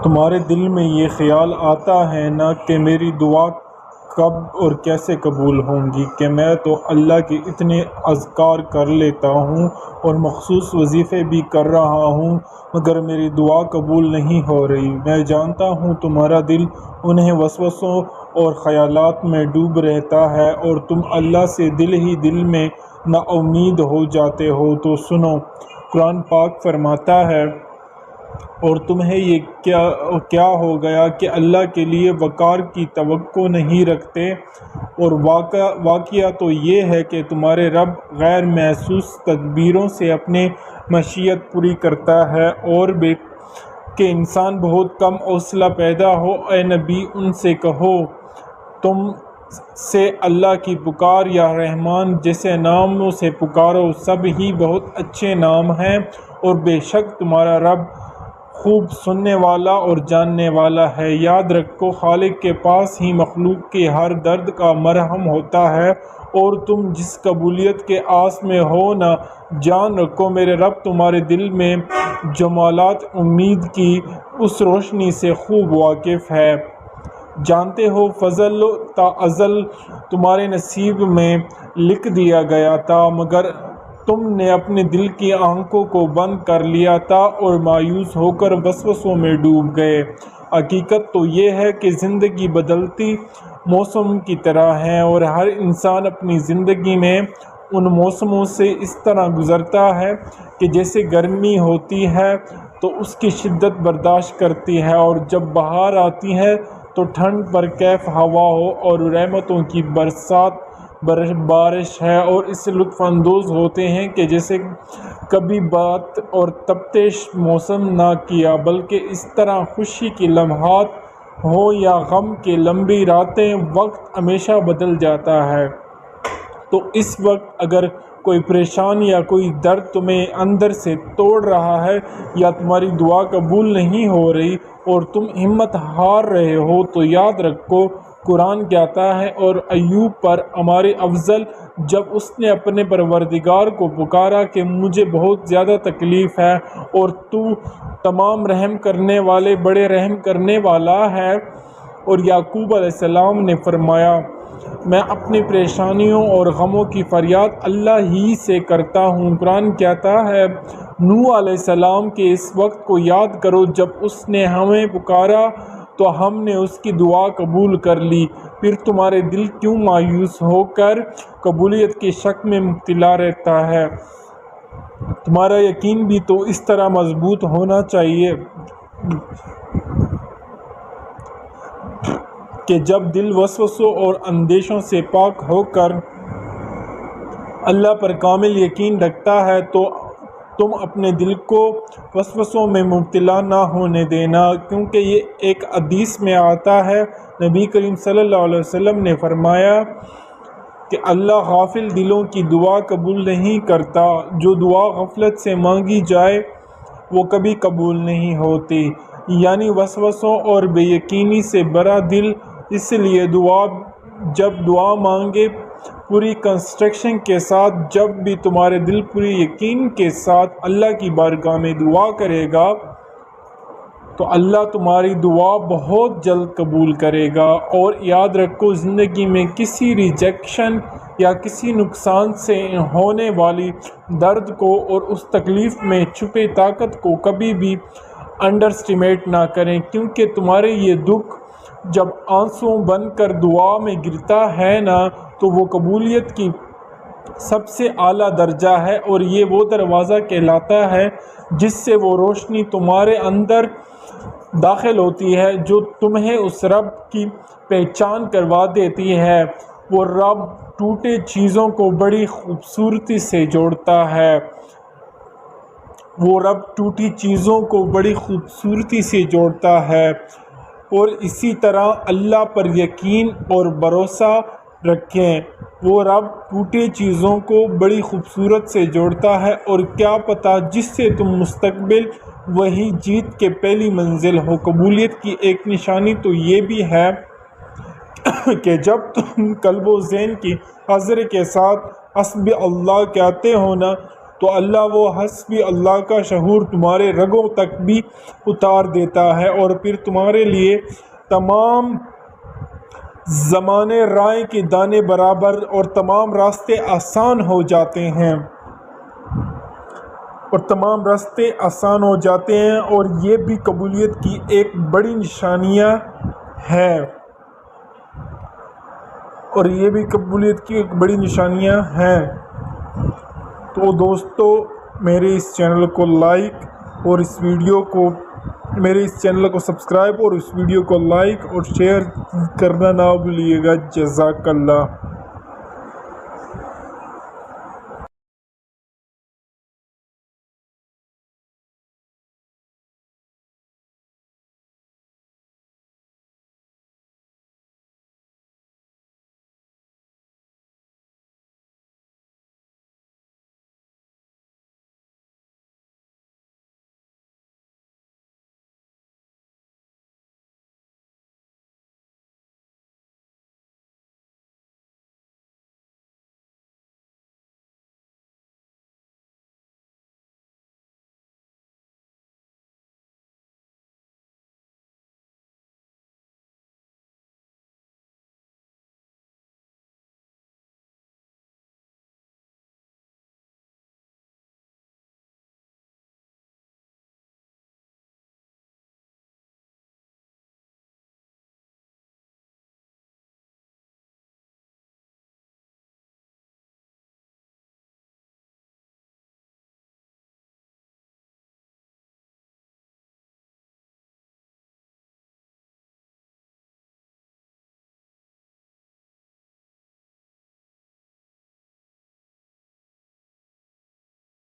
تمہارے دل میں یہ خیال آتا ہے نہ کہ میری دعا کب اور کیسے قبول ہوں گی، کہ میں تو اللہ کے اتنے اذکار کر لیتا ہوں اور مخصوص وظیفے بھی کر رہا ہوں مگر میری دعا قبول نہیں ہو رہی۔ میں جانتا ہوں تمہارا دل انہیں وسوسوں اور خیالات میں ڈوب رہتا ہے اور تم اللہ سے دل ہی دل میں نا امید ہو جاتے ہو۔ تو سنو، قرآن پاک فرماتا ہے، اور تمہیں یہ کیا ہو گیا کہ اللہ کے لیے وقار کی توقع نہیں رکھتے؟ اور واقعہ تو یہ ہے کہ تمہارے رب غیر محسوس تدبیروں سے اپنی مشیت پوری کرتا ہے، اور کہ انسان بہت کم حوصلہ پیدا ہو۔ اے نبی، ان سے کہو، تم سے اللہ کی پکار یا رحمان جیسے ناموں سے پکارو، سب ہی بہت اچھے نام ہیں، اور بے شک تمہارا رب خوب سننے والا اور جاننے والا ہے۔ یاد رکھو، خالق کے پاس ہی مخلوق کے ہر درد کا مرہم ہوتا ہے، اور تم جس قبولیت کے آس میں ہو نا، جان رکھو میرے رب تمہارے دل میں جمالات امید کی اس روشنی سے خوب واقف ہے۔ جانتے ہو، فضل تا ازل تمہارے نصیب میں لکھ دیا گیا تھا، مگر تم نے اپنے دل کی آنکھوں کو بند کر لیا تھا اور مایوس ہو کر وسوسوں میں ڈوب گئے۔ حقیقت تو یہ ہے کہ زندگی بدلتی موسم کی طرح ہے، اور ہر انسان اپنی زندگی میں ان موسموں سے اس طرح گزرتا ہے کہ جیسے گرمی ہوتی ہے تو اس کی شدت برداشت کرتی ہے، اور جب بہار آتی ہے تو ٹھنڈ پر کیف ہوا ہو اور رحمتوں کی برسات بارش ہے، اور اس سے لطف اندوز ہوتے ہیں کہ جیسے کبھی بات اور تپتش موسم نہ کیا، بلکہ اس طرح خوشی کے لمحات ہوں یا غم کی لمبی راتیں، وقت ہمیشہ بدل جاتا ہے۔ تو اس وقت اگر کوئی پریشانی یا کوئی درد تمہیں اندر سے توڑ رہا ہے، یا تمہاری دعا قبول نہیں ہو رہی اور تم ہمت ہار رہے ہو، تو یاد رکھو قرآن کہتا ہے، اور ایوب پر ہمارے افضل جب اس نے اپنے پروردگار کو پکارا کہ مجھے بہت زیادہ تکلیف ہے اور تو تمام رحم کرنے والے بڑے رحم کرنے والا ہے، اور یعقوب علیہ السلام نے فرمایا، میں اپنی پریشانیوں اور غموں کی فریاد اللہ ہی سے کرتا ہوں۔ قرآن کہتا ہے، نوح علیہ السلام کے اس وقت کو یاد کرو جب اس نے ہمیں پکارا تو ہم نے اس کی دعا قبول کر لی، پھر تمہارے دل کیوں مایوس ہو کر قبولیت کے شک میں مبتلا رہتا ہے؟ تمہارا یقین بھی تو اس طرح مضبوط ہونا چاہیے کہ جب دل وسوسوں اور اندیشوں سے پاک ہو کر اللہ پر کامل یقین رکھتا ہے تو تم اپنے دل کو وسوسوں میں مبتلا نہ ہونے دینا، کیونکہ یہ ایک حدیث میں آتا ہے، نبی کریم صلی اللہ علیہ وسلم نے فرمایا کہ اللہ غافل دلوں کی دعا قبول نہیں کرتا، جو دعا غفلت سے مانگی جائے وہ کبھی قبول نہیں ہوتی۔ یعنی وسوسوں اور بے یقینی سے بھرا دل، اس لیے جب دعا مانگے پوری کنسنٹریشن کے ساتھ، جب بھی تمہارے دل پوری یقین کے ساتھ اللہ کی بارگاہ میں دعا کرے گا تو اللہ تمہاری دعا بہت جلد قبول کرے گا۔ اور یاد رکھو، زندگی میں کسی ریجیکشن یا کسی نقصان سے ہونے والی درد کو اور اس تکلیف میں چھپے طاقت کو کبھی بھی انڈر اسٹیمیٹ نہ کریں، کیونکہ تمہارے یہ دکھ جب آنسو بن کر دعا میں گرتا ہے نا، تو وہ قبولیت کی سب سے اعلیٰ درجہ ہے، اور یہ وہ دروازہ کہلاتا ہے جس سے وہ روشنی تمہارے اندر داخل ہوتی ہے جو تمہیں اس رب کی پہچان کروا دیتی ہے۔ وہ رب ٹوٹے چیزوں کو بڑی خوبصورتی سے جوڑتا ہے، وہ رب ٹوٹی چیزوں کو بڑی خوبصورتی سے جوڑتا ہے، اور اسی طرح اللہ پر یقین اور بھروسہ رکھیں، وہ رب ٹوٹی چیزوں کو بڑی خوبصورت سے جوڑتا ہے، اور کیا پتہ جس سے تم مستقبل وہی جیت کے پہلی منزل ہو۔ قبولیت کی ایک نشانی تو یہ بھی ہے کہ جب تم قلب و ذہن کی حاضری کے ساتھ حسبی اللہ کہتے ہو نا، تو اللہ وہ حسبی اللہ کا شعور تمہارے رگوں تک بھی اتار دیتا ہے، اور پھر تمہارے لیے تمام زمانے رائے کے دانے برابر اور تمام راستے آسان ہو جاتے ہیں، اور یہ بھی قبولیت کی ایک بڑی نشانیاں ہیں۔ تو دوستو، میرے اس چینل کو لائک اور میرے اس چینل کو سبسکرائب اور اس ویڈیو کو لائک اور شیئر کرنا نہ بھولیے گا۔ جزاک اللہ۔